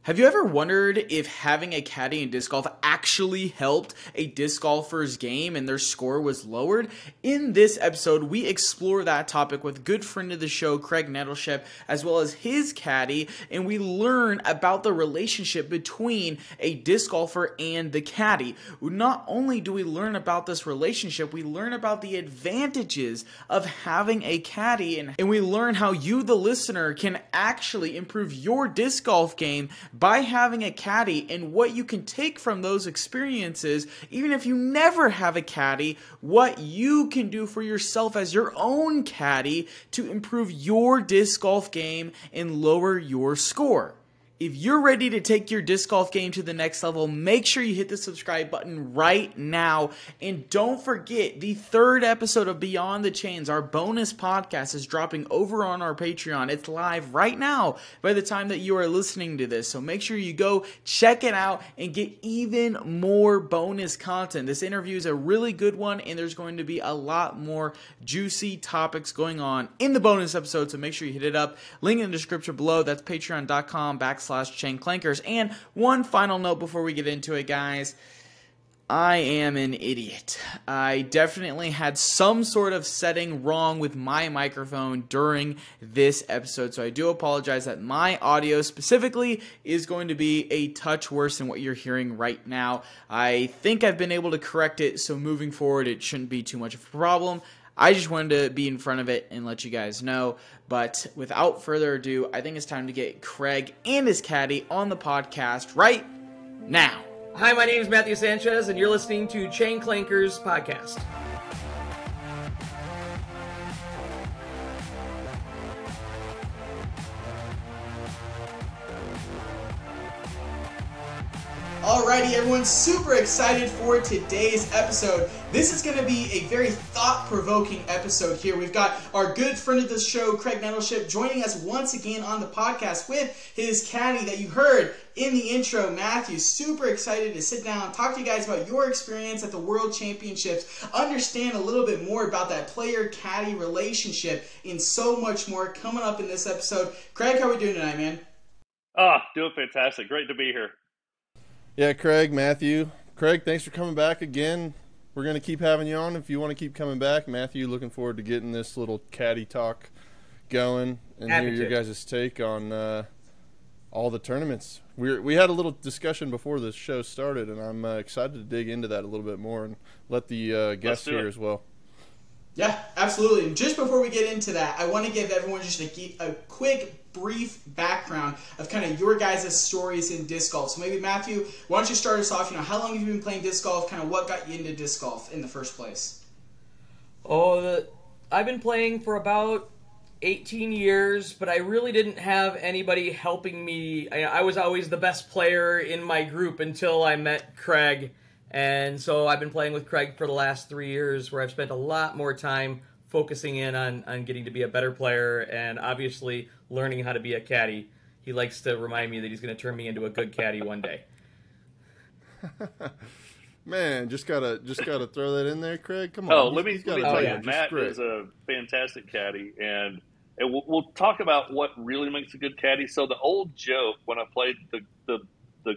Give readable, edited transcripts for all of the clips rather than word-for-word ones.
Have you ever wondered if having a caddy in disc golf actually helped a disc golfer's game and their score was lowered? In this episode, we explore that topic with good friend of the show, Craig Nettleship, as well as his caddy, and we learn about the relationship between a disc golfer and the caddy. Not only do we learn about this relationship, we learn about the advantages of having a caddy, and we learn how you, the listener, can actually improve your disc golf game by having a caddy, and what you can take from those experiences, even if you never have a caddy, what you can do for yourself as your own caddy to improve your disc golf game and lower your score. If you're ready to take your disc golf game to the next level, make sure you hit the subscribe button right now. And don't forget, the third episode of Beyond the Chains, our bonus podcast, is dropping over on our Patreon. It's live right now by the time that you are listening to this. So make sure you go check it out and get even more bonus content. This interview is a really good one, and there's going to be a lot more juicy topics going on in the bonus episode. So make sure you hit it up. Link in the description below. That's patreon.com/Chain Clanekrs. And one final note before we get into it, guys. I am an idiot. I definitely had some sort of setting wrong with my microphone during this episode, so I do apologize that my audio specifically is going to be a touch worse than what you're hearing right now. I think I've been able to correct it, so moving forward it shouldn't be too much of a problem. I just wanted to be in front of it and let you guys know. But without further ado, I think it's time to get Craig and his caddy on the podcast right now. Hi, my name is Matthew Sanchez, and you're listening to Chain Clanekrs podcast. Alrighty, everyone, super excited for today's episode. This is going to be a very thought-provoking episode here. We've got our good friend of the show, Craig Nettleship, joining us once again on the podcast with his caddy that you heard in the intro, Matthew. Super excited to sit down, talk to you guys about your experience at the World Championships, understand a little bit more about that player-caddy relationship, and so much more coming up in this episode. Craig, how are we doing tonight, man? Doing fantastic. Great to be here. Yeah, Craig, Matthew. Craig, thanks for coming back again. We're going to keep having you on if you want to keep coming back. Matthew, looking forward to getting this little caddy talk going and hear your guys' take on all the tournaments. We had a little discussion before the show started, and I'm excited to dig into that a little bit more and let the guests hear as well. Yeah, absolutely. And just before we get into that, I want to give everyone just a quick, brief background of kind of your guys' stories in disc golf. So maybe, Matthew, why don't you start us off? How long have you been playing disc golf? Kind of what got you into disc golf in the first place? I've been playing for about 18 years, but I really didn't have anybody helping me. I was always the best player in my group until I met Craig. And so I've been playing with Craig for the last 3 years, where I've spent a lot more time focusing in on getting to be a better player and obviously learning how to be a caddy. He likes to remind me that he's going to turn me into a good caddy one day. Man, just gotta throw that in there, Craig. Come on. Let me tell you, Matt is a fantastic caddy, and we'll talk about what really makes a good caddy. So the old joke when I played the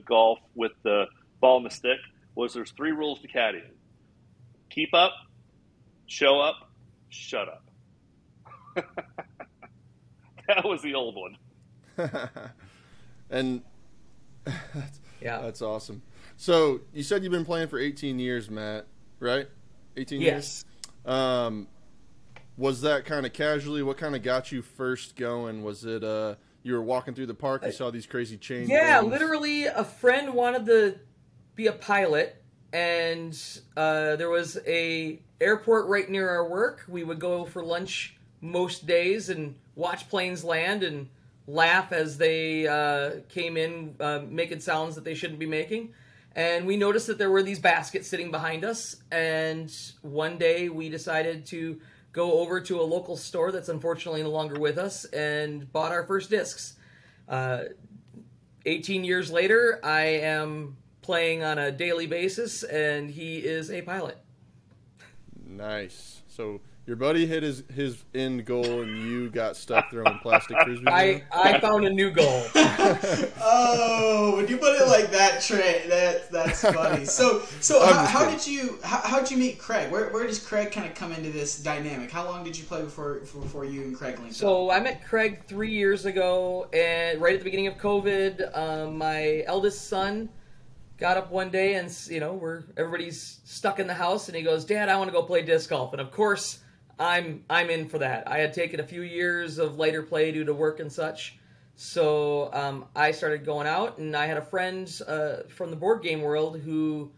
golf with the ball and the stick was there's 3 rules to caddying: keep up, show up, shut up. That was the old one. And that's awesome. So you said you've been playing for 18 years, Matt, right? 18 years? Yes. Was that kind of casually? What kind of got you first going? Was it you were walking through the park, you saw these crazy chain Yeah, things? literally a friend wanted to be a pilot, and there was a airport right near our work. We would go for lunch most days and watch planes land and laugh as they came in making sounds that they shouldn't be making. And we noticed that there were these baskets sitting behind us, and one day we decided to go over to a local store that's unfortunately no longer with us and bought our first discs. 18 years later, I am playing on a daily basis, and he is a pilot. Nice. So Your buddy hit his end goal, and you got stuck throwing plastic frisbees. I found a new goal. Oh, when you put it like that, Trey, that's funny. So how'd you meet Craig? Where does Craig kind of come into this dynamic? How long did you play before you and Craig linked up? So I met Craig 3 years ago, and right at the beginning of COVID, my eldest son got up one day, and everybody's stuck in the house, and he goes, "Dad, I want to go play disc golf." And of course, I'm in for that. I had taken a few years of lighter play due to work and such, so I started going out, and I had a friend from the board game world who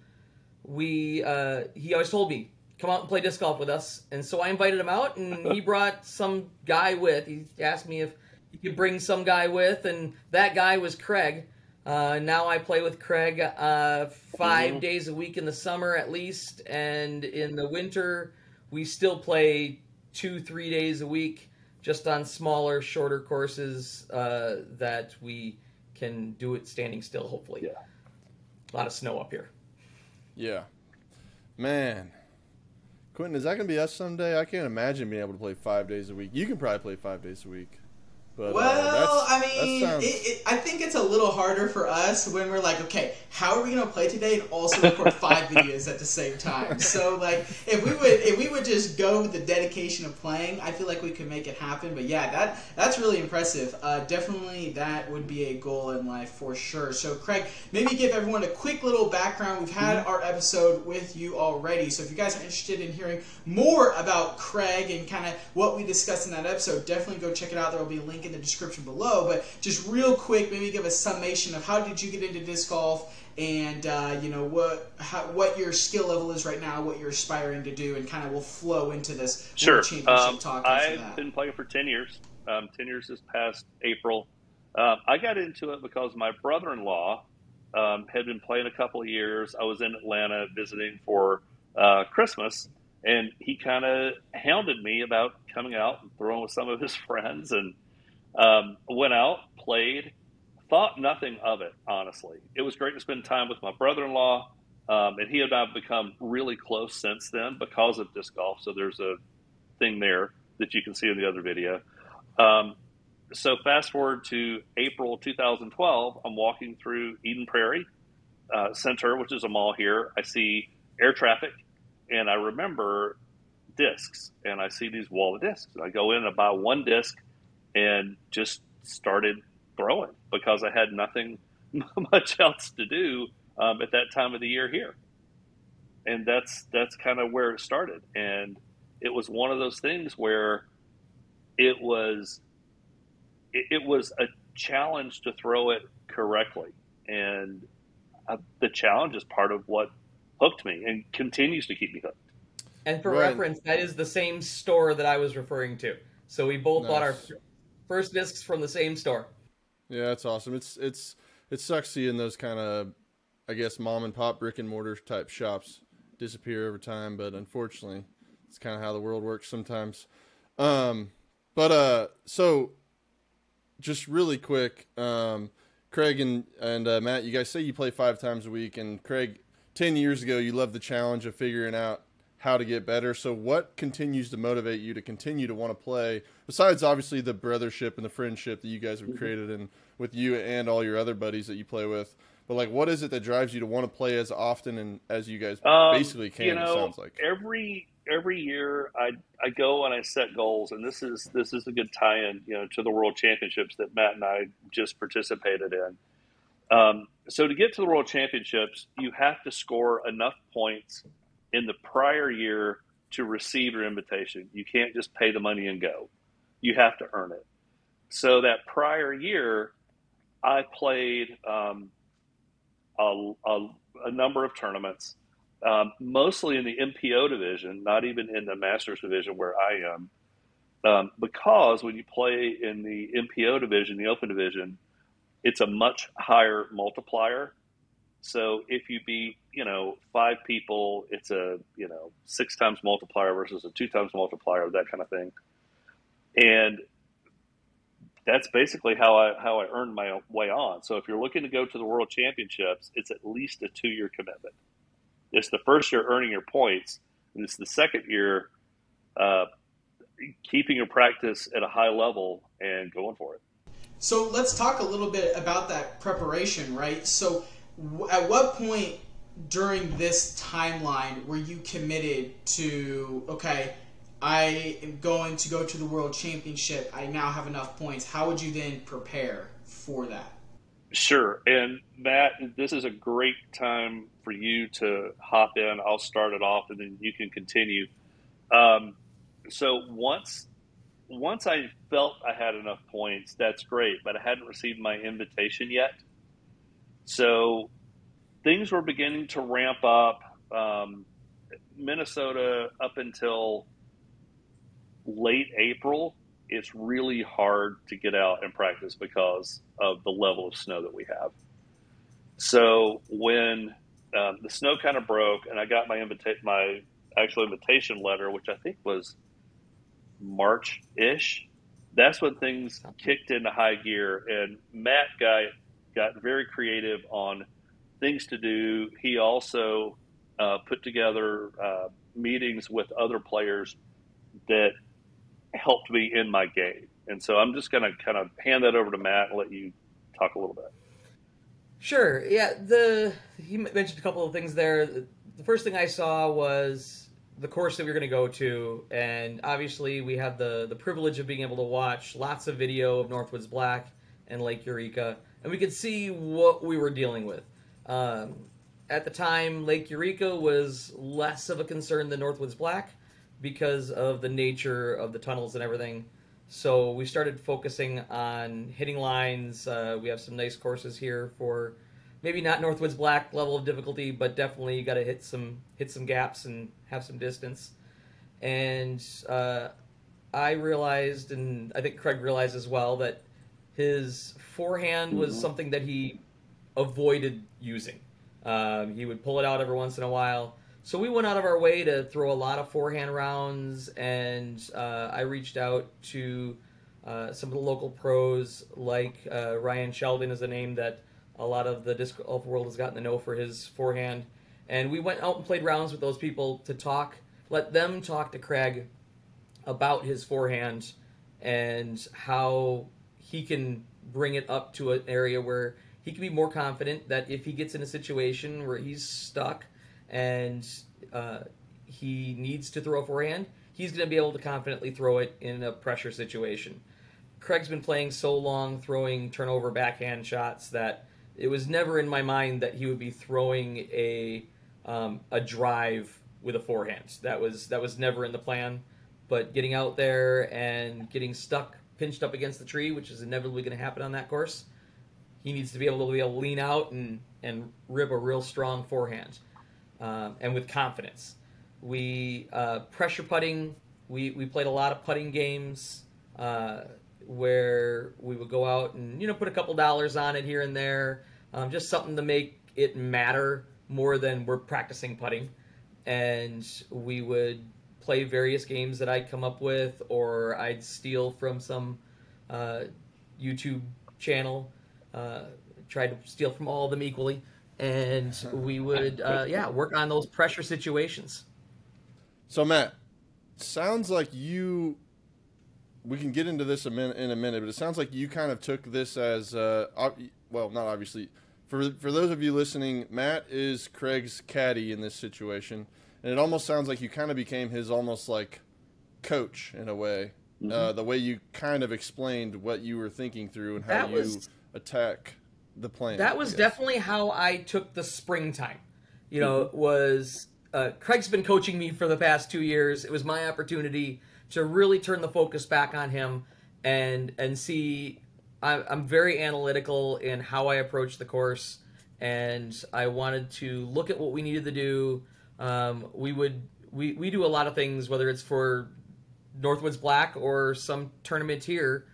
he always told me, "Come out and play disc golf with us." And so I invited him out, and he brought some guy with. He asked me if he could bring some guy with, and that guy was Craig. Now I play with Craig 5 days a week in the summer at least, and in the winter we still play 2-3 days a week, just on smaller, shorter courses that we can do it standing still, hopefully. Yeah. A lot of snow up here. Yeah. Man. Quentin, is that going to be us someday? I can't imagine being able to play 5 days a week. You can probably play 5 days a week. But, I think it's a little harder for us when we're like, okay, how are we going to play today and also record 5 videos at the same time? So, like, if we would just go with the dedication of playing, I feel like we could make it happen. But yeah, that's really impressive. Definitely, that would be a goal in life for sure. So, Craig, maybe give everyone a quick little background. We've had our episode with you already, so if you guys are interested in hearing more about Craig and kind of what we discussed in that episode, definitely go check it out. There will be a link in the description below. But just real quick, maybe give a summation of how did you get into disc golf, and what your skill level is right now, what you're aspiring to do, and kind of will flow into this Sure. championship talk. I've been playing for 10 years. 10 years this past April. I got into it because my brother-in-law had been playing a couple of years. I was in Atlanta visiting for Christmas, and he kind of hounded me about coming out and throwing with some of his friends, and went out, played, thought nothing of it, honestly. It was great to spend time with my brother-in-law, and he and I have become really close since then because of disc golf, so there's a thing there that you can see in the other video. So fast forward to April 2012, I'm walking through Eden Prairie Center, which is a mall here. I see air traffic, and I remember discs, and I see these wall of discs. I go in and I buy one disc and just started throwing because I had nothing much else to do at that time of the year here. And that's kind of where it started. And it was one of those things where it was a challenge to throw it correctly. And the challenge is part of what hooked me and continues to keep me hooked. And for reference, that is the same store that I was referring to. So we both bought our first discs from the same store. Yeah, that's awesome. It sucks seeing those kind of, I guess, mom and pop brick and mortar type shops disappear over time, but unfortunately, it's kind of how the world works sometimes. So just really quick, Craig and Matt, you guys say you play 5 times a week, and Craig, 10 years ago, you loved the challenge of figuring out how to get better. So what continues to motivate you to continue to want to play, besides obviously the brothership and the friendship that you guys have created and with you and all your other buddies that you play with? But like, what is it that drives you to want to play as often and as you guys basically can? It sounds like every year I go and I set goals, and this is a good tie-in, to the World Championships that Matt and I just participated in. So to get to the World Championships, you have to score enough points in the prior year to receive your invitation. You can't just pay the money and go. You have to earn it. So that prior year, I played a number of tournaments, mostly in the MPO division, not even in the Masters division where I am, because when you play in the MPO division, the Open division, it's a much higher multiplier. So if you beat, 5 people, it's a, 6 times multiplier versus a 2 times multiplier, that kind of thing. And that's basically how I earned my way on. So if you're looking to go to the World Championships, it's at least a 2-year commitment. It's the first year earning your points, and it's the second year keeping your practice at a high level and going for it. So let's talk a little bit about that preparation, right? So at what point during this timeline were you committed to, okay, I am going to go to the World Championship, I now have enough points? How would you then prepare for that? Sure. And Matt, this is a great time for you to hop in. I'll start it off and then you can continue. So once I felt I had enough points, that's great, but I hadn't received my invitation yet. So things were beginning to ramp up. Minnesota, up until late April, it's really hard to get out and practice because of the level of snow that we have. So when the snow kind of broke and I got my actual invitation letter, which I think was March-ish, that's when things kicked into high gear. And Matt got very creative on things to do. He also put together meetings with other players that helped me in my game. And so I'm just going to kind of hand that over to Matt and let you talk a little bit. Sure. Yeah, he mentioned a couple of things there. The first thing I saw was the course that we were going to go to, and obviously we have the privilege of being able to watch lots of video of Northwoods Black and Lake Eureka, and we could see what we were dealing with. At the time, Lake Eureka was less of a concern than Northwoods Black because of the nature of the tunnels and everything. So we started focusing on hitting lines. We have some nice courses here for maybe not Northwoods Black level of difficulty, but definitely you got to hit some gaps and have some distance. And I realized, and I think Craig realized as well, that his forehand was something that he avoided using. He would pull it out every once in a while. So we went out of our way to throw a lot of forehand rounds, and I reached out to some of the local pros, like Ryan Sheldon is a name that a lot of the disc golf world has gotten to know for his forehand. And we went out and played rounds with those people to let them talk to Craig about his forehand and how he can bring it up to an area where he can be more confident that if he gets in a situation where he's stuck and he needs to throw a forehand, he's going to be able to confidently throw it in a pressure situation. Craig's been playing so long throwing turnover backhand shots that it was never in my mind that he would be throwing a drive with a forehand. That was never in the plan. But getting out there and getting stuck, pinched up against the tree, which is inevitably going to happen on that course, he needs to be able to lean out and rip a real strong forehand. And with confidence. We pressure putting. We played a lot of putting games where we would go out and put a couple dollars on it here and there, just something to make it matter more than we're practicing putting. And we would play various games that I'd come up with, or I'd steal from some YouTube channel. Try to steal from all of them equally. And we would, work on those pressure situations. So, Matt, sounds like we can get into this in a minute, but it sounds like you kind of took this as, not obviously. For those of you listening, Matt is Craig's caddy in this situation, and it almost sounds like you kind of became his almost like coach in a way. Mm-hmm. The way you kind of explained what you were thinking through and how you attack the plan. That was definitely how I took the springtime. It was Craig's been coaching me for the past 2 years. It was my opportunity to really turn the focus back on him and see. I'm very analytical in how I approach the course, and I wanted to look at what we needed to do. We do a lot of things, whether it's for Northwoods Black or some tournament here.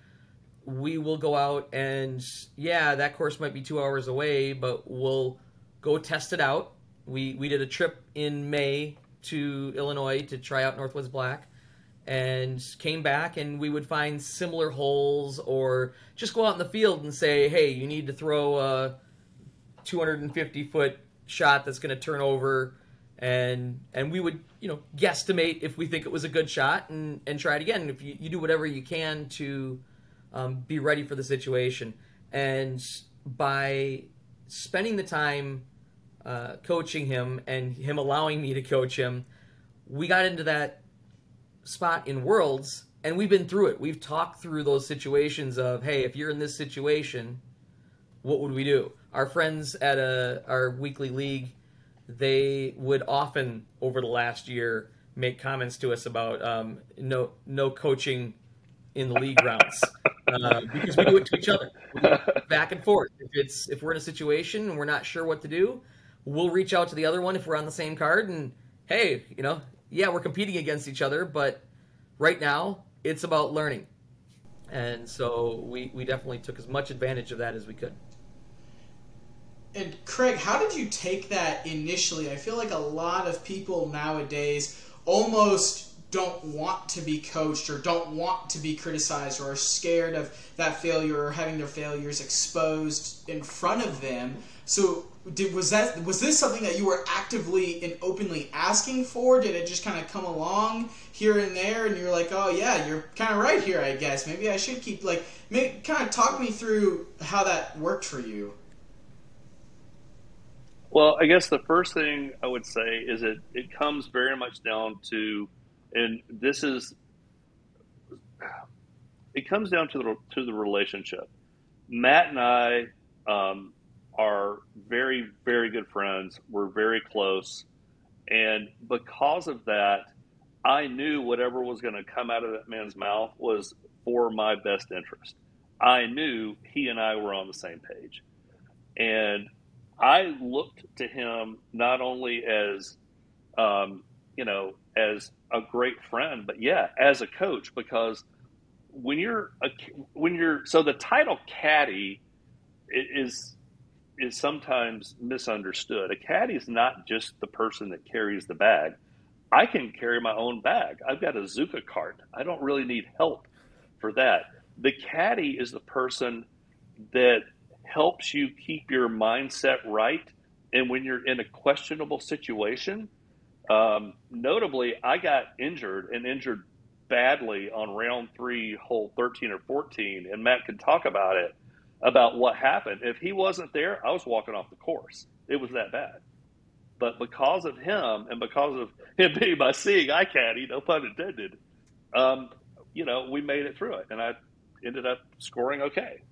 We will go out and, that course might be 2 hours away, but we'll go test it out. We did a trip in May to Illinois to try out Northwoods Black and came back, and we would find similar holes or just go out in the field and say, hey, you need to throw a 250-foot shot that's going to turn over And we would, guesstimate if we think it was a good shot and try it again. If you do whatever you can to be ready for the situation. And by spending the time coaching him and him allowing me to coach him, we got into that spot in Worlds, and we've been through it. We've talked through those situations of, hey, if you're in this situation, what would we do? Our friends at our weekly league, they would often, over the last year, make comments to us about no coaching in the league rounds because we do it to each other. We do it back and forth. If we're in a situation and we're not sure what to do, we'll reach out to the other one if we're on the same card and, hey, yeah, we're competing against each other, but right now it's about learning. And so we definitely took as much advantage of that as we could. And Craig, how did you take that initially? I feel like a lot of people nowadays almost don't want to be coached or don't want to be criticized or are scared of that failure or having their failures exposed in front of them. So was this something that you were actively and openly asking for? Did it just kind of come along here and there and you're like, oh yeah, you're kind of right here, I guess. Maybe I should keep, kind of talk me through how that worked for you. Well, I guess the first thing I would say is it comes very much down to, and it comes down to the relationship. Matt and I are very, very good friends. We're very close. And because of that, I knew whatever was going to come out of that man's mouth was for my best interest. I knew he and I were on the same page. And I looked to him not only as, as a great friend, but yeah, as a coach, because so the title caddy is sometimes misunderstood. A caddy is not just the person that carries the bag. I can carry my own bag. I've got a Zuka cart. I don't really need help for that. The caddy is the person that helps you keep your mindset right. And when you're in a questionable situation, notably, I got injured badly on round 3, hole 13 or 14. And Matt can talk about it, about what happened. If he wasn't there, I was walking off the course. It was that bad. But because of him and because of him being my seeing eye caddy, no pun intended, we made it through it. And I ended up scoring okay.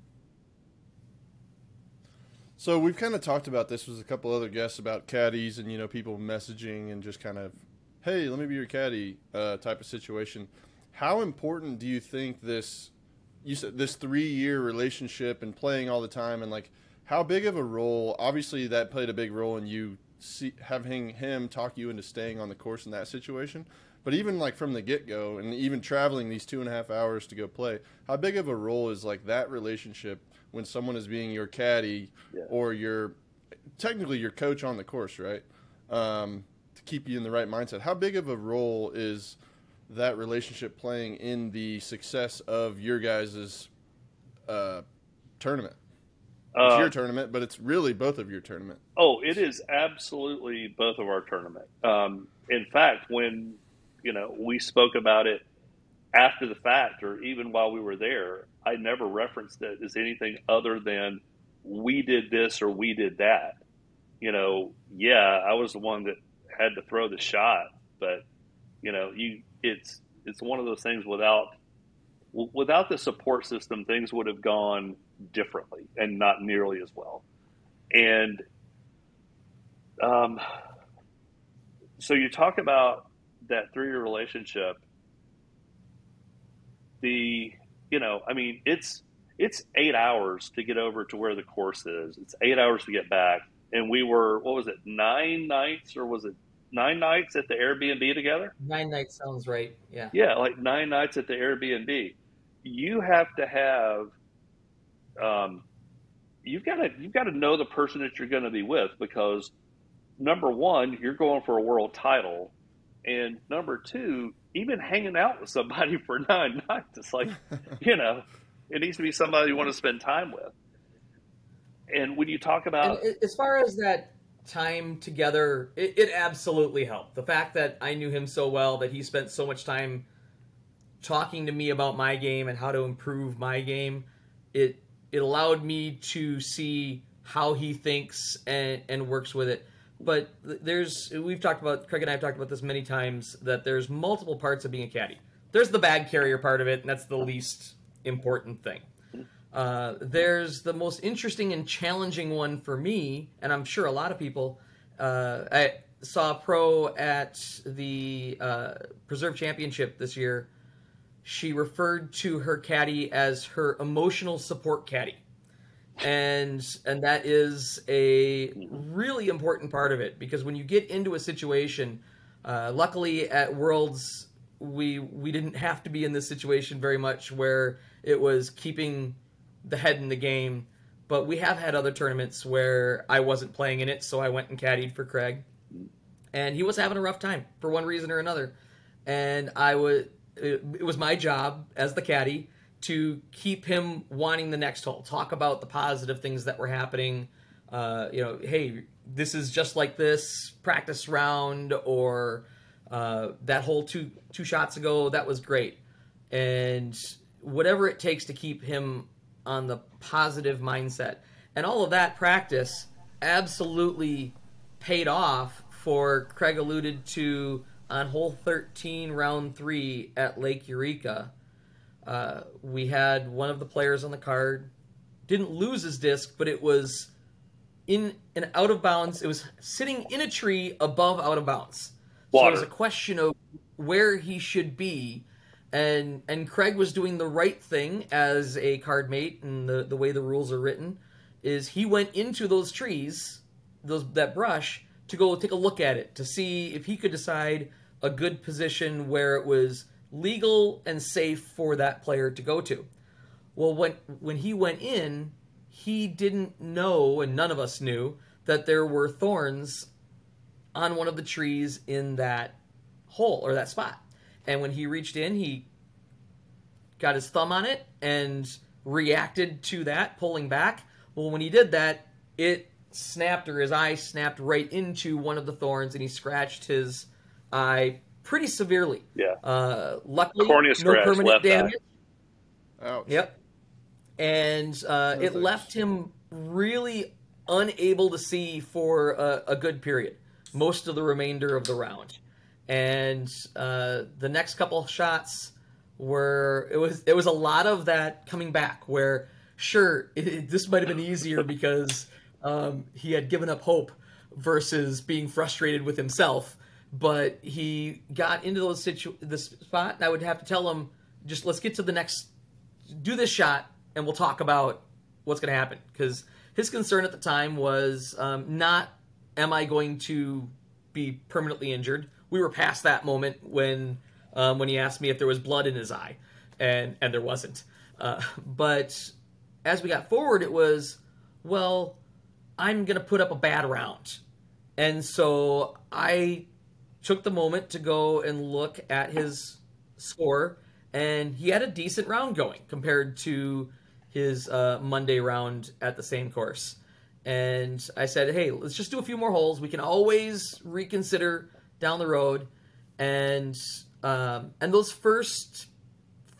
So we've kind of talked about this with a couple other guests about caddies and, people messaging and just kind of, hey, let me be your caddy type of situation. How important do you think this 3-year relationship and playing all the time and how big of a role, obviously that played a big role in you having him talk you into staying on the course in that situation, but even from the get-go and even traveling these 2.5 hours to go play, how big of a role is that relationship when someone is being your caddy or technically your coach on the course, right? To keep you in the right mindset. How big of a role is that relationship playing in the success of your guys' tournament? It's your tournament, but it's really both of your tournament. Oh, it is absolutely both of our tournament. In fact, when we spoke about it after the fact or even while we were there, I never referenced it as anything other than we did this or we did that. I was the one that had to throw the shot, but it's one of those things without the support system, things would have gone differently and not nearly as well. And so you talk about that 3-year relationship. It's 8 hours to get over to where the course is. It's 8 hours to get back. And we were, 9 nights or was it 9 nights at the Airbnb together? 9 nights sounds right. Yeah. Yeah. 9 nights at the Airbnb. You have to have, you've got to know the person that you're going to be with because number one, you're going for a world title. And number two, even hanging out with somebody for 9 nights, it's it needs to be somebody you want to spend time with. And when you talk about, and as far as that time together, it absolutely helped. The fact that I knew him so well, that he spent so much time talking to me about my game and how to improve my game, it allowed me to see how he thinks and works with it. But we've talked about, Craig and I have talked about this many times, that there's multiple parts of being a caddy. There's the bag carrier part of it, and that's the least important thing. There's the most interesting and challenging one for me, and I'm sure a lot of people. I saw a pro at the Preserve Championship this year. She referred to her caddy as her emotional support caddy. And that is a really important part of it, because when you get into a situation, luckily at Worlds, we didn't have to be in this situation very much where it was keeping the head in the game, but we have had other tournaments where I wasn't playing in it, so I went and caddied for Craig, and he was having a rough time for one reason or another, and it was my job as the caddy to keep him wanting the next hole, talk about the positive things that were happening, hey, this is just like this practice round, or that hole two shots ago, that was great, and whatever it takes to keep him on the positive mindset. And all of that practice absolutely paid off. For Craig alluded to on hole 13, round 3 at Lake Eureka. We had one of the players on the card didn't lose his disc, but it was in and out of bounds. It was sitting in a tree above out of bounds. Water. So it was a question of where he should be. And Craig was doing the right thing as a card mate, and the way the rules are written is he went into those trees, that brush, to go take a look at it, to see if he could decide a good position where it was legal and safe for that player to go to. Well, when he went in, he didn't know, and none of us knew, that there were thorns on one of the trees in that hole, or that spot. And when he reached in, he got his thumb on it and reacted to that, pulling back. Well, when he did that, it snapped, or his eye snapped right into one of the thorns, and he scratched his eye pretty severely. Yeah. Luckily, cornea no scratch, permanent left damage. Eye. Ouch. Yep. And it left him really unable to see for a good period, most of the remainder of the round. And the next couple of shots were, it was a lot of that coming back, where sure, this might have been easier because he had given up hope versus being frustrated with himself, but he got into this spot, and I would have to tell him, just let's get to the next, do this shot, and we'll talk about what's going to happen. Because his concern at the time was not, am I going to be permanently injured? We were past that moment when he asked me if there was blood in his eye, and there wasn't. But as we got forward, it was, well, I'm going to put up a bad round. And so I took the moment to go and look at his score, and he had a decent round going compared to his Monday round at the same course. And I said, hey, let's just do a few more holes. We can always reconsider down the road. And those first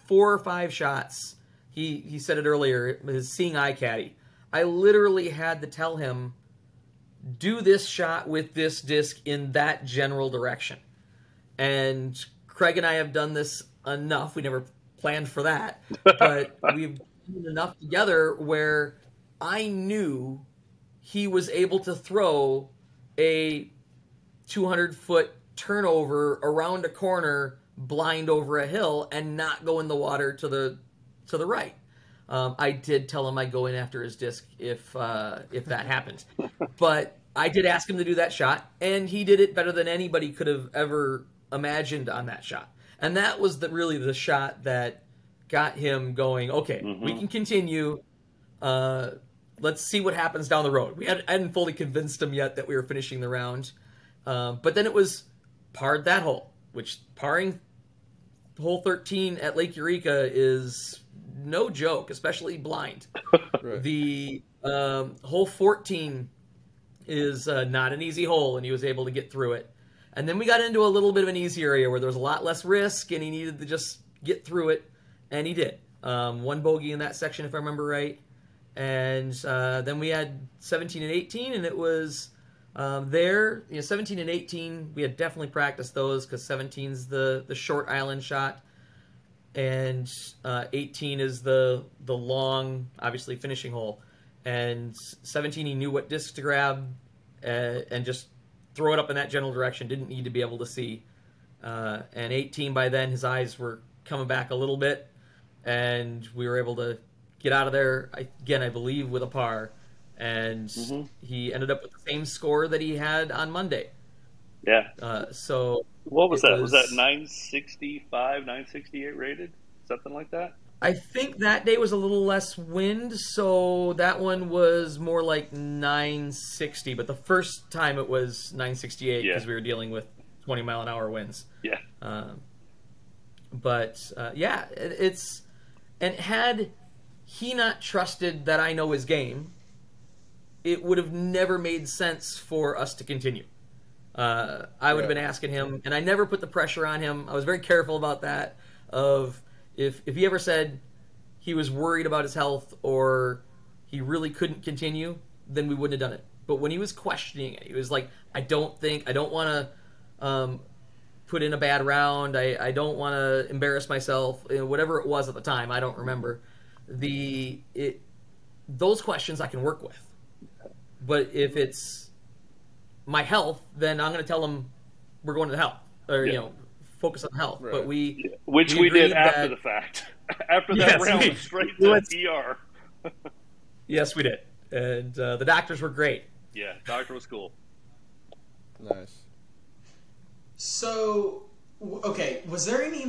4 or 5 shots, he said it earlier, his seeing eye caddy, I literally had to tell him, do this shot with this disc in that general direction. And Craig and I have done this enough. We never planned for that, but we've done enough together where I knew he was able to throw a 200-foot turnover around a corner, blind over a hill, and not go in the water to the right. I did tell him I'd go in after his disc if that happened, but I did ask him to do that shot, and he did it better than anybody could have ever imagined on that shot. And that was really the shot that got him going, okay, we can continue. Let's see what happens down the road. I hadn't fully convinced him yet that we were finishing the round. But then it was parred that hole, which parring hole 13 at Lake Eureka is no joke, especially blind. Right. The hole 14 is not an easy hole, and he was able to get through it. And then we got into a little bit of an easier area where there was a lot less risk, and he needed to just get through it, and he did. One bogey in that section, if I remember right. And then we had 17 and 18, and it was there. 17 and 18, we had definitely practiced those because 17's the short island shot, and 18 is the long, obviously, finishing hole. And 17, he knew what disc to grab and just throw it up in that general direction. Didn't need to be able to see. And 18, by then, his eyes were coming back a little bit, and we were able to get out of there, again, I believe, with a par. And he ended up with the same score that he had on Monday. Yeah. So what was that? Was that 965, 968 rated? Something like that? I think that day was a little less wind, so that one was more like 960. But the first time it was 968 because we were dealing with 20-mile-an-hour winds. Yeah. Yeah, it's... And had he not trusted that I know his game, it would have never made sense for us to continue. I would have been asking him, and I never put the pressure on him. I was very careful about that, of... If he ever said he was worried about his health or he really couldn't continue, then we wouldn't have done it. But when he was questioning it, he was like, I don't want to put in a bad round. I don't want to embarrass myself. Whatever it was at the time, I don't remember. Those questions I can work with. But if it's my health, then I'm going to tell him we're going to the health. Or, focus on health. Right. But which we did after the fact. After that round was straight to ER. Yes, we did. And the doctors were great. Yeah, doctor was cool. Nice. So, okay, was there any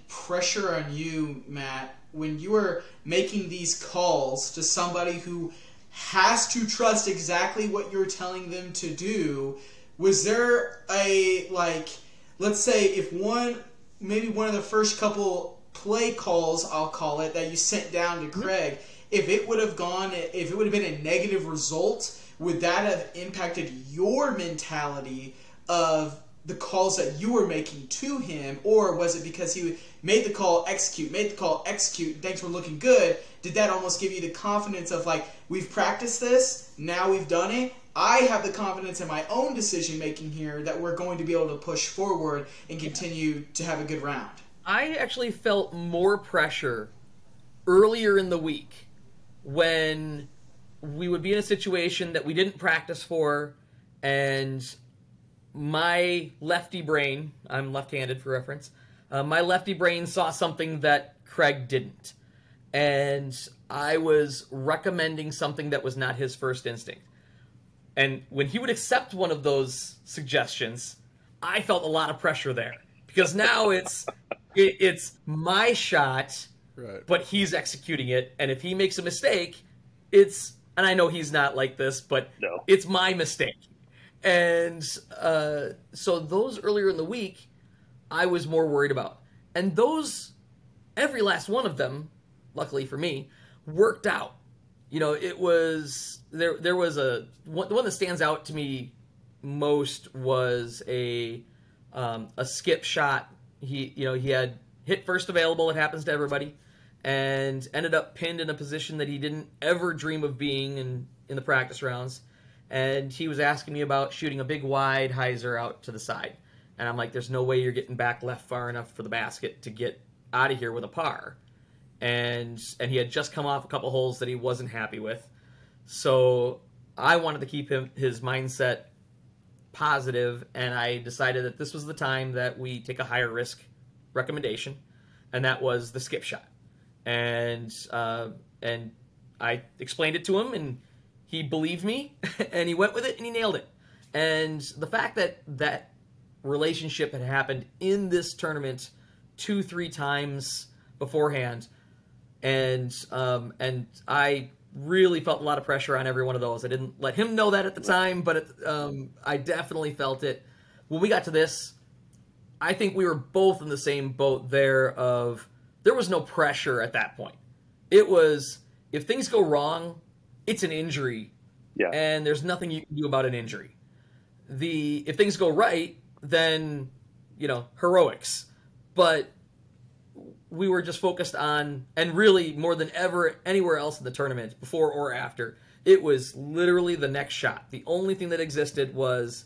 pressure on you, Matt, when you were making these calls to somebody who has to trust exactly what you're telling them to do? Was there a let's say if maybe one of the first couple play calls, I'll call it, that you sent down to Craig, if it would have been a negative result, would that have impacted your mentality of the calls that you were making to him? Or was it because he made the call, execute, thanks for looking good? Did that almost give you the confidence of we've practiced this, now we've done it, I have the confidence in my own decision-making here that we're going to be able to push forward and continue to have a good round? I actually felt more pressure earlier in the week when we would be in a situation that we didn't practice for, and my lefty brain, I'm left-handed for reference, my lefty brain saw something that Craig didn't. And I was recommending something that was not his first instinct. And when he would accept one of those suggestions, I felt a lot of pressure there. Because now it's my shot, right, but he's executing it. And if he makes a mistake, and I know he's not like this, but it's my mistake. And so those earlier in the week, I was more worried about. And those, every last one of them, luckily for me, worked out. It was there was the one that stands out to me most was a skip shot. He had hit first available. It happens to everybody, and ended up pinned in a position that he didn't ever dream of being in the practice rounds. And he was asking me about shooting a big wide hyzer out to the side, and I'm like, "There's no way you're getting back left far enough for the basket to get out of here with a par." And he had just come off a couple holes that he wasn't happy with. So I wanted to keep his mindset positive, and I decided that this was the time that we take a higher risk recommendation, and that was the skip shot. And I explained it to him, and he believed me, and he went with it, and he nailed it. And the fact that that relationship had happened in this tournament 2-3 times beforehand, and I really felt a lot of pressure on every one of those. I didn't let him know that at the time, but I definitely felt it. When we got to this, I think we were both in the same boat there of there was no pressure at that point. It was, if things go wrong, it's an injury Yeah. And there's nothing you can do about an injury. If things go right, then, heroics. But we were just focused on, and really more than ever anywhere else in the tournament, before or after, it was literally the next shot. The only thing that existed was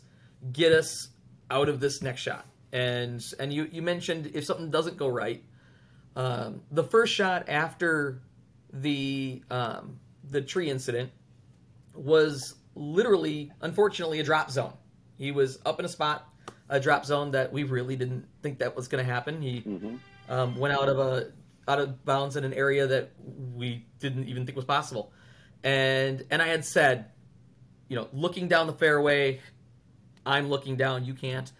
get us out of this next shot. And you mentioned if something doesn't go right, the first shot after the tree incident was literally, unfortunately, a drop zone. He was up in a drop zone that we really didn't think that was going to happen. He went out of bounds in an area that we didn't even think was possible. And I had said, looking down the fairway, I'm looking down, you can't.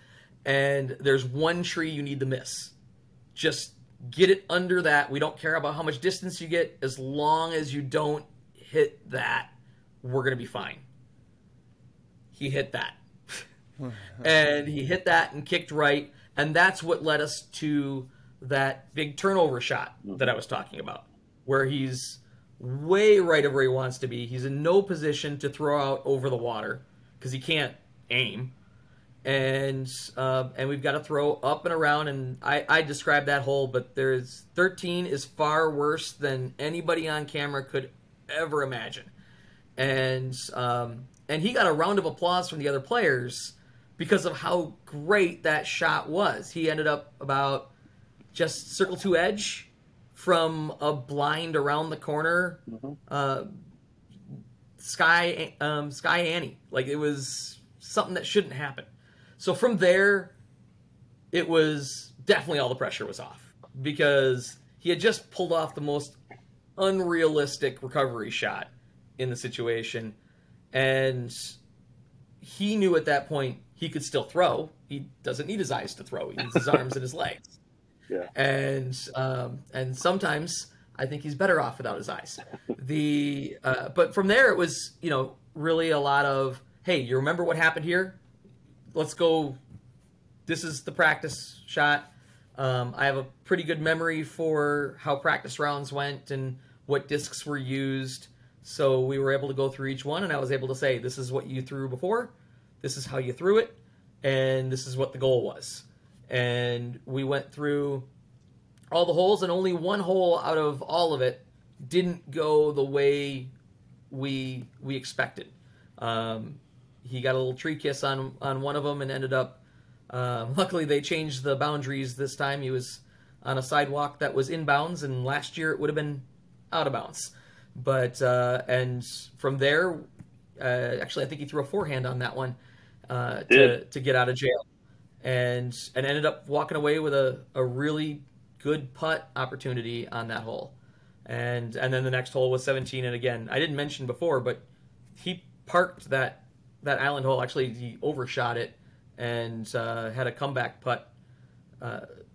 And there's one tree you need to miss. Just get it under that. We don't care about how much distance you get. As long as you don't hit that, we're going to be fine. He hit that. And he hit that and kicked right. And that's what led us to that big turnover shot that I was talking about, where he's way right of where he wants to be. He's in no position to throw out over the water because he can't aim. And we've got to throw up and around. And I described that hole, but 13 is far worse than anybody on camera could ever imagine. And he got a round of applause from the other players because of how great that shot was. He ended up about just circle to edge from a blind around the corner, Sky Annie. Like, it was something that shouldn't happen. So from there, it was definitely all the pressure was off because he had just pulled off the most unrealistic recovery shot in the situation. And he knew at that point he could still throw. He doesn't need his eyes to throw. He needs his arms and his legs. Yeah. And sometimes I think he's better off without his eyes. But from there it was, really a lot of, hey, you remember what happened here? Let's go. This is the practice shot. I have a pretty good memory for how practice rounds went and what discs were used. So we were able to go through each one, and I was able to say, this is what you threw before, this is how you threw it, and this is what the goal was. And we went through all the holes, and only one hole out of all of it didn't go the way we expected. He got a little tree kiss on one of them and ended up, luckily they changed the boundaries this time. He was on a sidewalk that was in bounds, and last year it would have been out of bounds. But, and from there, actually I think he threw a forehand on that one to get out of jail. And ended up walking away with a really good putt opportunity on that hole. And then the next hole was 17, and again, I didn't mention before, but he parked that island hole. Actually, he overshot it and had a comeback putt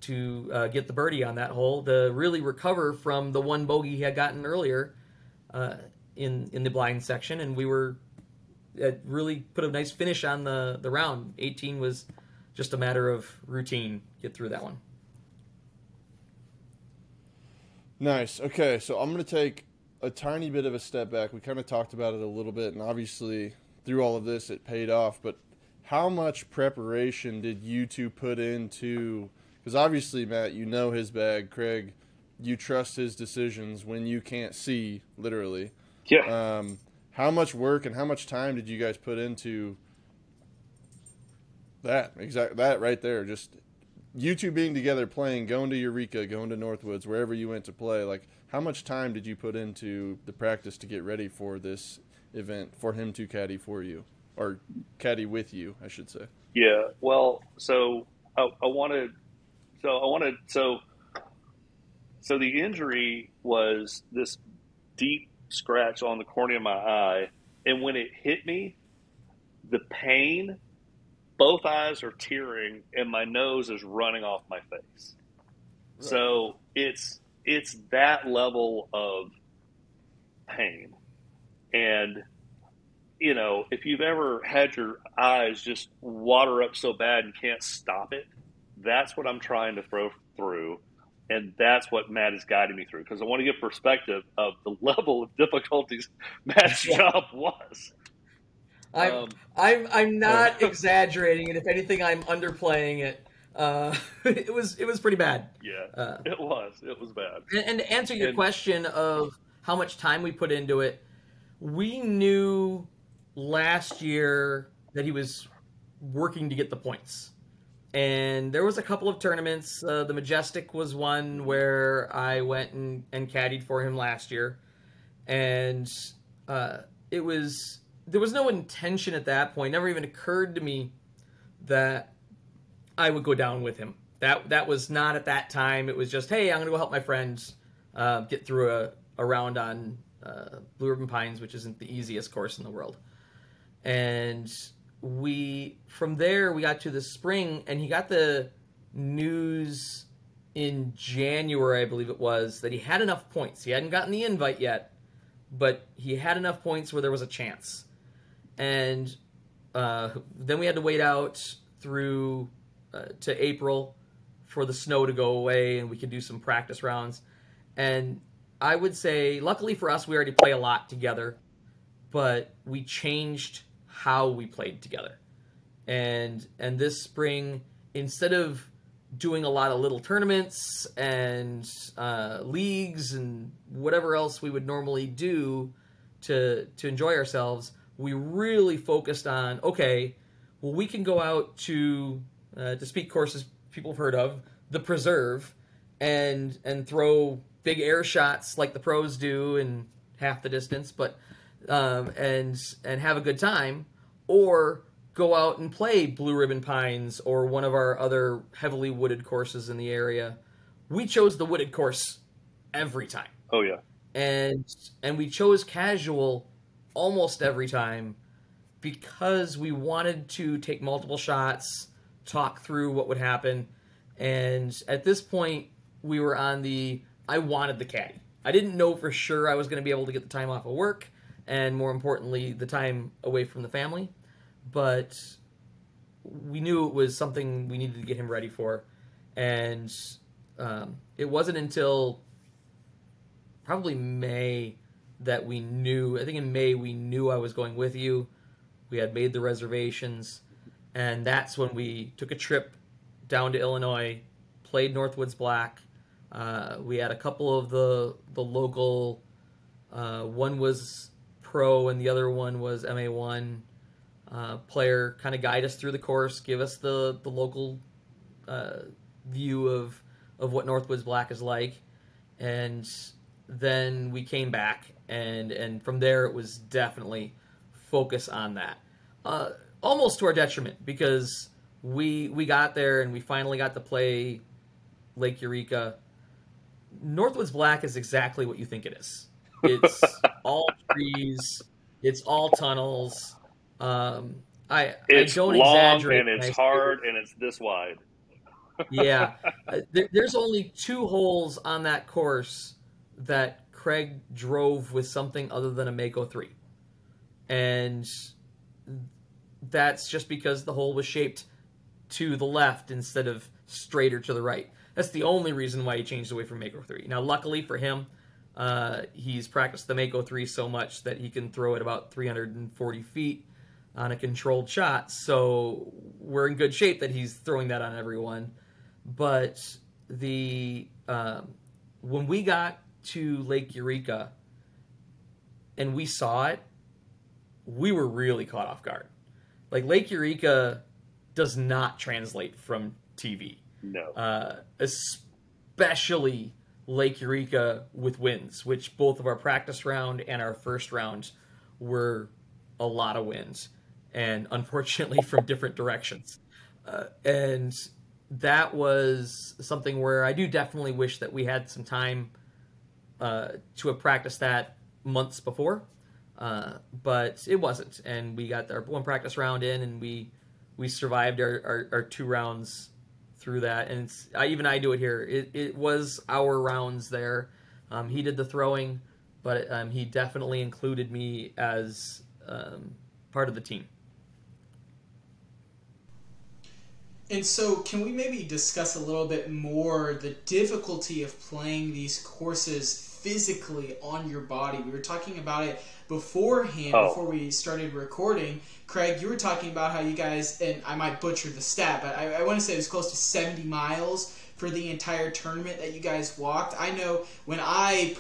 to get the birdie on that hole to really recover from the one bogey he had gotten earlier in the blind section. And we were really put a nice finish on the round. 18 was just a matter of routine, get through that one. Nice. Okay, so I'm going to take a tiny bit of a step back. We kind of talked about it a little bit, and obviously through all of this it paid off. But how much preparation did you two put into, because obviously, Matt, you know his bag. Craig, you trust his decisions when you can't see, literally. Yeah. How much work and how much time did you guys put into that right there? Just you two being together, playing, going to Eureka, going to Northwoods, wherever you went to play. Like, how much time did you put into the practice to get ready for this event, for him to caddy for you, or caddy with you, I should say? Yeah. Well, so the injury was this deep scratch on the cornea of my eye, and when it hit me, the pain, both eyes are tearing and my nose is running off my face. Right. So it's that level of pain. And if you've ever had your eyes just water up so bad and can't stop it, that's what I'm trying to throw through. And that's what Matt is guiding me through, because I want to get perspective of the level of difficulties Matt's job was. I'm not exaggerating, and if anything, I'm underplaying it. It was pretty bad. Yeah, it was bad. And to answer your question of how much time we put into it, we knew last year that he was working to get the points. And there was a couple of tournaments. The Majestic was one where I went and caddied for him last year. And there was no intention at that point. It never even occurred to me that I would go down with him. That was not at that time. It was just, hey, I'm going to go help my friends get through a round on Blue Ribbon Pines, which isn't the easiest course in the world. And from there, we got to the spring, and he got the news in January, I believe it was, that he had enough points. He hadn't gotten the invite yet, but he had enough points where there was a chance. And then we had to wait out through to April for the snow to go away, and we could do some practice rounds. And I would say, luckily for us, we already play a lot together, but we changed how we played together. And this spring, instead of doing a lot of little tournaments and leagues and whatever else we would normally do to enjoy ourselves, we really focused on, okay, well, we can go out to speak courses people have heard of, the Preserve, and throw big air shots like the pros do in half the distance, but and have a good time, or go out and play Blue Ribbon Pines or one of our other heavily wooded courses in the area. We chose the wooded course every time. Oh yeah. And we chose casual almost every time because we wanted to take multiple shots, talk through what would happen. And at this point, we were on I wanted the caddy. I didn't know for sure I was going to be able to get the time off of work, and more importantly, the time away from the family. But we knew it was something we needed to get him ready for. And it wasn't until probably May that we knew. I think in May we knew I was going with you. We had made the reservations. And that's when we took a trip down to Illinois, played Northwoods Black. We had a couple of the local, one was pro and the other one was MA1 player, kind of guide us through the course, give us the local view of what Northwoods Black is like. And then we came back, and from there it was definitely focus on that. Almost to our detriment, because we got there and we finally got to play Lake Eureka. Northwoods Black is exactly what you think it is. It's all trees. It's all tunnels. I don't long exaggerate. And it's hard, and it's this wide. Yeah. There's only 2 holes on that course that Craig drove with something other than a Mako 3. And that's just because the hole was shaped to the left instead of straighter to the right. That's the only reason why he changed away from Mako 3. Now, luckily for him, he's practiced the Mako 3 so much that he can throw it about 340 feet on a controlled shot. So we're in good shape that he's throwing that on everyone. But when we got to Lake Eureka and we saw it, we were really caught off guard. Like, Lake Eureka does not translate from TV. No. Especially Lake Eureka with winds, which both of our practice round and our first round were a lot of winds, and unfortunately from different directions. And that was something where I do definitely wish that we had some time to have practiced that months before. But it wasn't, and we got our one practice round in, and we survived our 2 rounds through that. And I do it here. It was our rounds there. He did the throwing, but he definitely included me as part of the team. And so can we maybe discuss a little bit more the difficulty of playing these courses physically on your body. We were talking about it beforehand, before we started recording. Craig, you were talking about how you guys, and I might butcher the stat, but I want to say it was close to 70 miles for the entire tournament that you guys walked. I know when I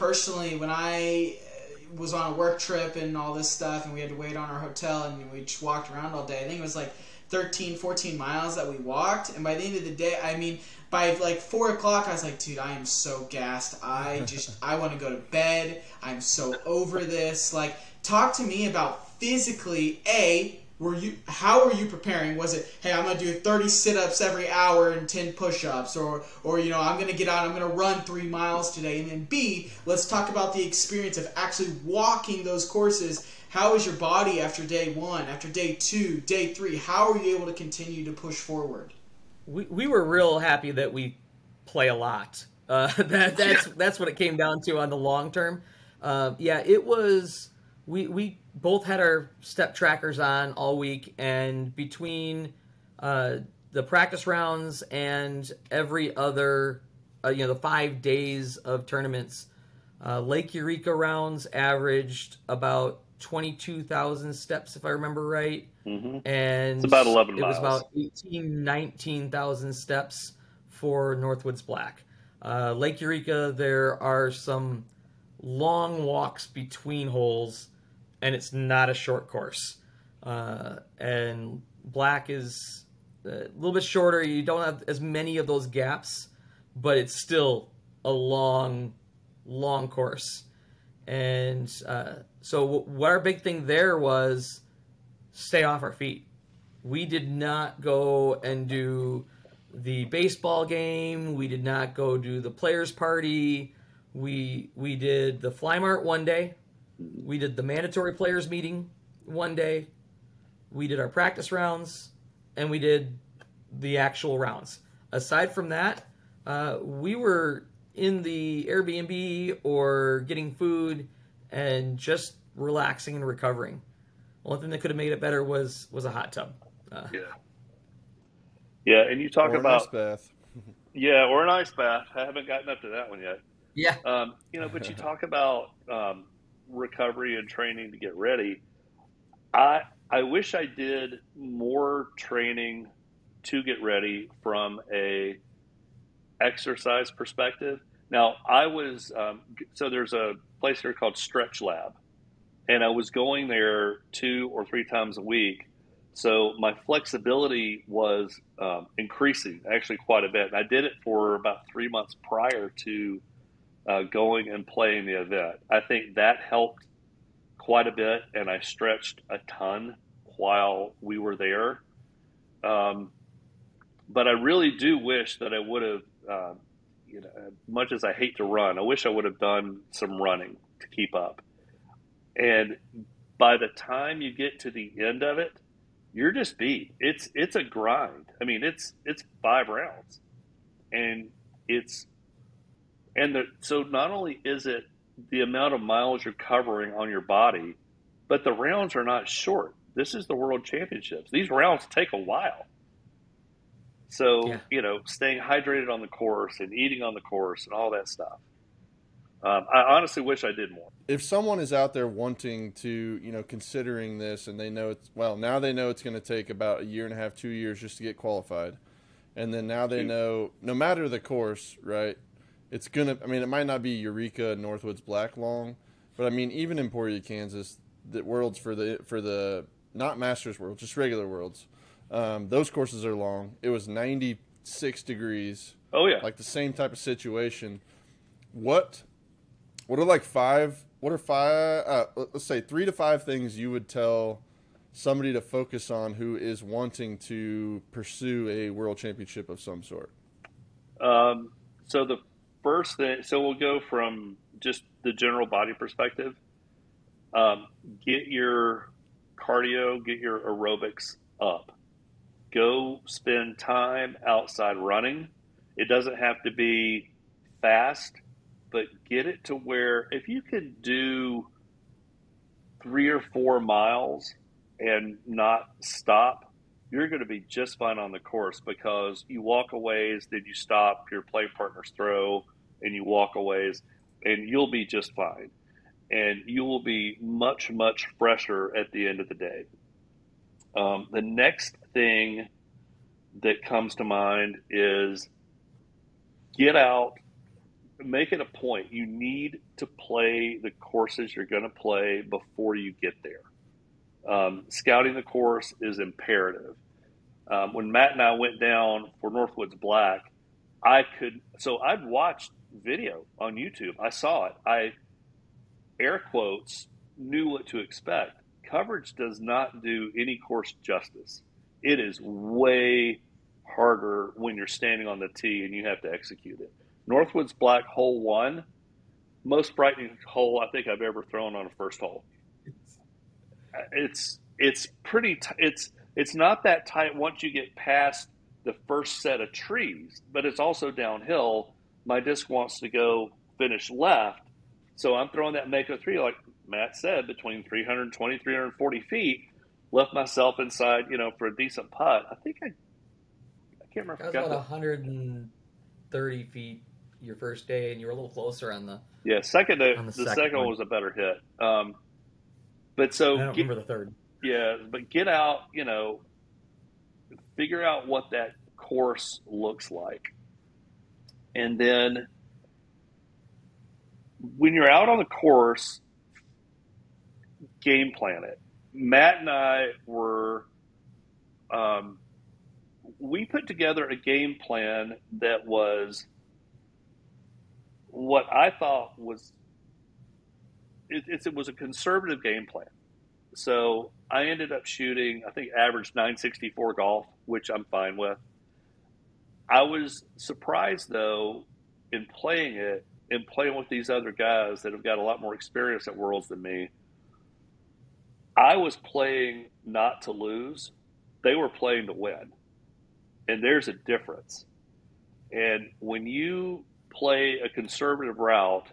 was on a work trip and all this stuff, and we had to wait on our hotel, and we just walked around all day. I think it was like 13, 14 miles that we walked, and by the end of the day, I mean, by like 4 o'clock, I was like, dude, I am so gassed. I want to go to bed. I'm so over this. Like, talk to me about physically, how were you preparing? Was it, hey, I'm going to do 30 sit-ups every hour and 10 push-ups, or I'm going to get out, I'm going to run 3 miles today. And then B, let's talk about the experience of actually walking those courses. How is your body after day 1, after day 2, day 3? How are you able to continue to push forward? We were real happy that we play a lot. That's what it came down to on the long term. It was, we both had our step trackers on all week, and between the practice rounds and every other, the 5 days of tournaments, Lake Eureka rounds averaged about 22,000 steps, if I remember right. Mm-hmm. And it's about 11 miles. It was about 19,000 steps for Northwoods Black. Lake Eureka, there are some long walks between holes, and it's not a short course. And Black is a little bit shorter. You don't have as many of those gaps, but it's still a long course. And so what our big thing there was, stay off our feet. We did not go and do the baseball game. We did not go do the players party. We did the Fly Mart one day. We did the mandatory players meeting one day. We did our practice rounds, and we did the actual rounds. Aside from that, we were in the Airbnb or getting food and just relaxing and recovering. One thing that could have made it better was a hot tub. Yeah, and you talk about an ice bath. Yeah, or an ice bath. I haven't gotten up to that one yet. Yeah. But you talk about recovery and training to get ready. I wish I did more training to get ready from a exercise perspective. Now, I was so there's a place here called Stretch Lab, and I was going there 2 or 3 times a week. So my flexibility was increasing actually quite a bit. And I did it for about 3 months prior to going and playing the event. I think that helped quite a bit, and I stretched a ton while we were there. But I really do wish that I would have, much as I hate to run, I wish I would have done some running to keep up. And by the time you get to the end of it, you're just beat. It's a grind. I mean, it's 5 rounds, and so not only is it the amount of miles you're covering on your body, but the rounds are not short. This is the World Championships. These rounds take a while. So, staying hydrated on the course and eating on the course and all that stuff. I honestly wish I did more. If someone is out there wanting to, considering this, and they know now they know it's going to take about 1.5 years, 2 years just to get qualified. And then now they know, no matter the course, right, it's going to, it might not be Eureka, Northwoods Black long, but even Emporia, Kansas, the Worlds for the not Masters Worlds, just regular Worlds, those courses are long. It was 96 degrees. Oh, yeah. Like the same type of situation. What are 5, let's say 3 to 5 things you would tell somebody to focus on who is wanting to pursue a world championship of some sort? So the first thing, we'll go from just the general body perspective. Get your cardio, get your aerobics up. Go spend time outside running. It doesn't have to be fast, but get it to where if you can do 3 or 4 miles and not stop, you're going to be just fine on the course, because you walk a ways, then you stop, your play partners throw, and you walk a ways. and you'll be just fine. And you will be much, much fresher at the end of the day. The next thing that comes to mind is get out, make it a point. You need to play the courses you're going to play before you get there. Scouting the course is imperative. When Matt and I went down for Northwoods Black, I'd watched video on YouTube. I saw it. I, air quotes, knew what to expect. Coverage does not do any course justice. It is way harder when you're standing on the tee and you have to execute it. Northwoods Black hole 1, most frightening hole I think I've ever thrown on a first hole. It's pretty. It's not that tight once you get past the first set of trees, but it's also downhill. My disc wants to go finish left, so I'm throwing that Mako 3, like Matt said, between 320, 340 feet. Left myself inside, for a decent putt. I think I can't remember. That was about 130 feet your first day, and you were a little closer on the. Yeah, the second one was a better hit. But so I don't remember the third. Yeah, but get out, figure out what that course looks like. And then when you're out on the course, game plan it. Matt and I we put together a game plan that was what I thought was, it was a conservative game plan. So I ended up shooting, I think, average 964 golf, which I'm fine with. I was surprised, though, in playing it and playing with these other guys that have got a lot more experience at Worlds than me. I was playing not to lose. They were playing to win. And there's a difference. And when you play a conservative route,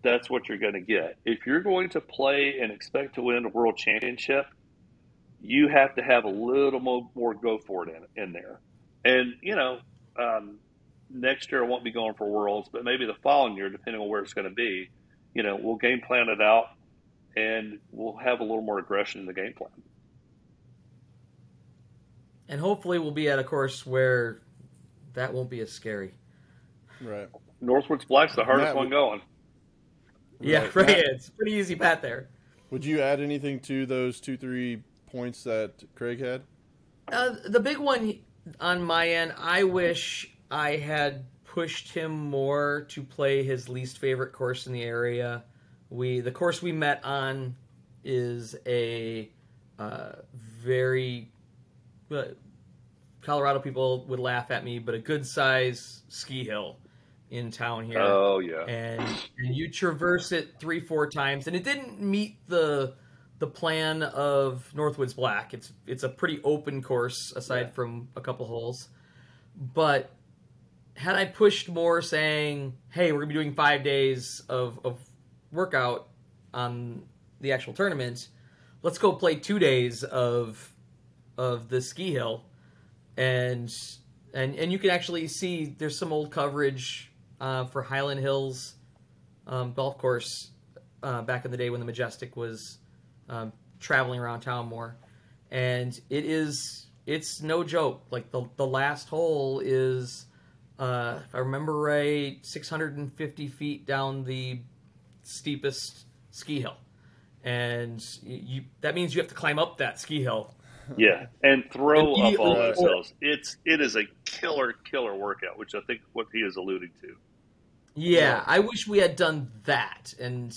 that's what you're going to get. If you're going to play and expect to win a world championship, you have to have a little more go for it in there. And, next year I won't be going for Worlds, but maybe the following year, depending on where it's going to be, we'll game plan it out and we'll have a little more aggression in the game plan. And hopefully we'll be at a course where that won't be as scary. Right. Northwoods Black's the hardest one going. Yeah, right. It's a pretty easy pat there. Would you add anything to those 2-3 points that Craig had? The big one on my end, I wish I had pushed him more to play his least favorite course in the area. The course we met on is a very Colorado people would laugh at me, but a good size ski hill in town here. Oh yeah. And you traverse it 3-4 times, and it didn't meet the plan of Northwoods Black. It's a pretty open course aside from a couple holes. But had I pushed more saying, hey, we're going to be doing 5 days of workout on the actual tournament, let's go play 2 days of the ski hill. And you can actually see there's some old coverage for Highland Hills golf course back in the day when the Majestic was traveling around town more. And it's no joke. Like the last hole is, if I remember right, 650 feet down the steepest ski hill. And that means you have to climb up that ski hill. Yeah, and throw up all those hills. It is a killer workout, which I think what he is alluding to. Yeah, I wish we had done that. And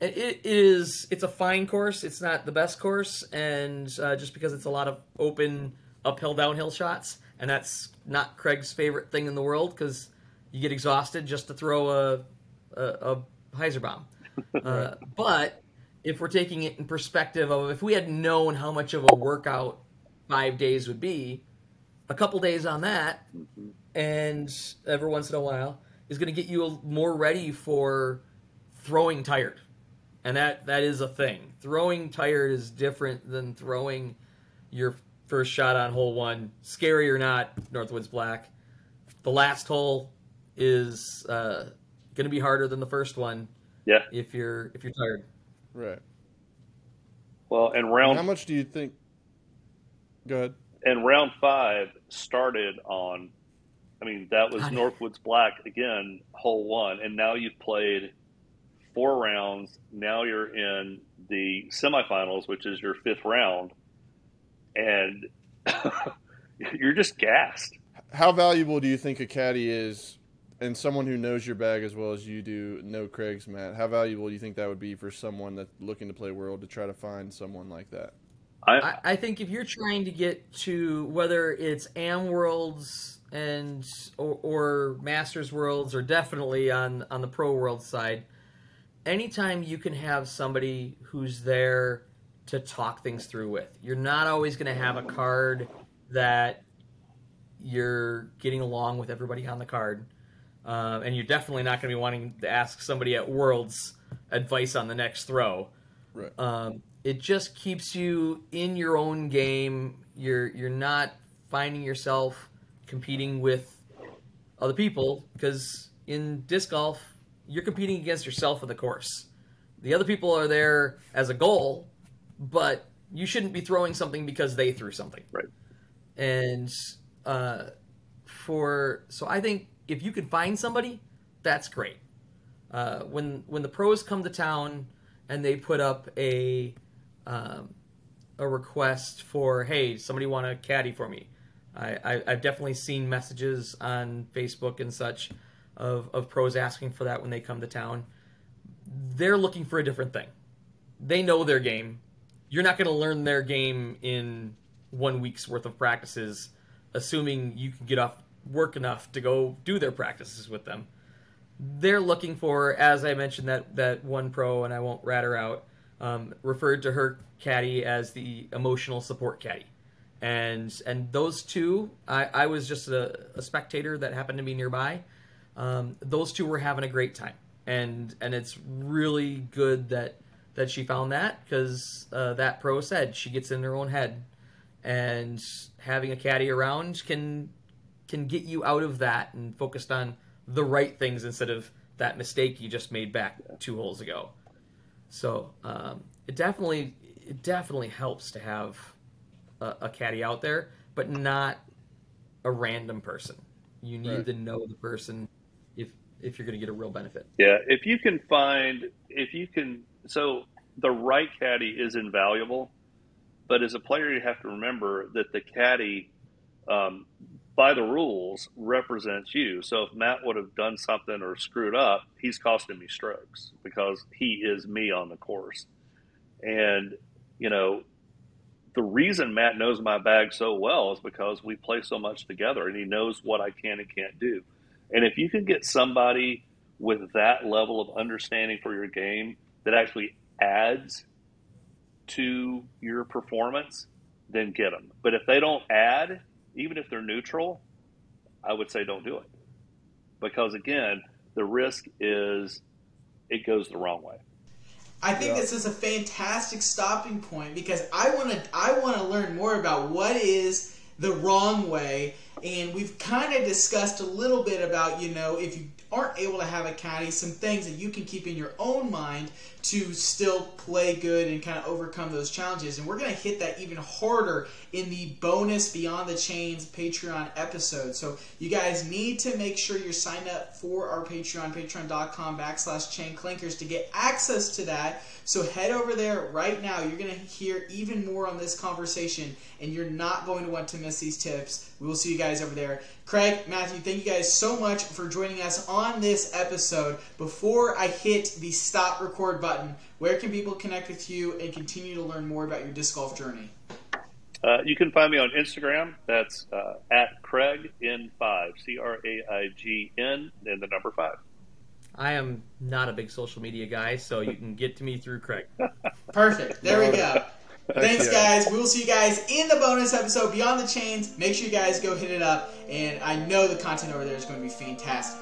it's a fine course. It's not the best course, and just because it's a lot of open uphill downhill shots, and that's not Craig's favorite thing in the world because you get exhausted just to throw a hyzer bomb. But if we're taking it in perspective of if we had known how much of a workout 5 days would be, a couple days on that, and every once in a while, is going to get you more ready for throwing tired. And that is a thing. Throwing tired is different than throwing your first shot on hole 1. Scary or not, Northwoods Black. The last hole is going to be harder than the first one. Yeah. If you're tired. Right. Well, and round. How much do you think? Go ahead. And round 5 started on. I mean, that was Northwoods Black again, hole 1, and now you've played 4 rounds. Now you're in the semifinals, which is your 5th round, and you're just gassed. How valuable do you think a caddy is, and someone who knows your bag as well as you do know Craig's, Matt? How valuable do you think that would be for someone that's looking to play World to try to find someone like that? I think if you're trying to get to whether it's Am Worlds and or Masters Worlds, or definitely on the Pro World side, anytime you can have somebody who's there to talk things through with. You're not always going to have a card that you're getting along with everybody on the card. And you're definitely not going to be wanting to ask somebody at Worlds advice on the next throw. Right. It just keeps you in your own game. You're not finding yourself competing with other people, because in disc golf, you're competing against yourself in the course. The other people are there as a goal, but you shouldn't be throwing something because they threw something. Right. And so I think if you can find somebody, that's great. When the pros come to town and they put up a request for, hey, somebody want to caddy for me, I've definitely seen messages on Facebook and such of pros asking for that when they come to town. They're looking for a different thing. They know their game. You're not going to learn their game in 1 week's worth of practices, assuming you can get off work enough to go do their practices with them. They're looking for, as I mentioned, that one pro, and I won't rat her out, referred to her caddy as the emotional support caddy. And those two, I was just a spectator that happened to be nearby. Those two were having a great time. And it's really good that she found that, because that pro said she gets in her own head. And having a caddy around can get you out of that and focused on the right things instead of that mistake you just made back 2 holes ago. So it definitely helps to have a caddy out there, but not a random person. You need to know the person if you're going to get a real benefit. Yeah, so the right caddy is invaluable, but as a player you have to remember that the caddy, by the rules, represents you. So if Matt would have done something or screwed up, he's costing me strokes because he is me on the course. And, the reason Matt knows my bag so well is because we play so much together, and he knows what I can and can't do. And if you can get somebody with that level of understanding for your game that actually adds to your performance, then get them. But if they don't add, even if they're neutral, I would say don't do it. Because, again, the risk is it goes the wrong way. I think this is a fantastic stopping point, because I want to learn more about what is the wrong way. And we've kind of discussed a little bit about, if you aren't able to have a caddy, some things that you can keep in your own mind to still play good and kind of overcome those challenges. And we're going to hit that even harder in the bonus Beyond the Chains Patreon episode. So you guys need to make sure you're signed up for our Patreon, patreon.com/Chain Clanekrs, to get access to that. So head over there right now. You're going to hear even more on this conversation, and you're not going to want to miss these tips. We will see you guys over there. Craig, Matthew, thank you guys so much for joining us on this episode. Before I hit the stop record button, where can people connect with you and continue to learn more about your disc golf journey? You can find me on Instagram. That's at CraigN5, CRAIGN, and the number 5. I am not a big social media guy, so you can get to me through Craig. Perfect. There we go. Thanks, guys. We will see you guys in the bonus episode, Beyond the Chains. Make sure you guys go hit it up, and I know the content over there is going to be fantastic.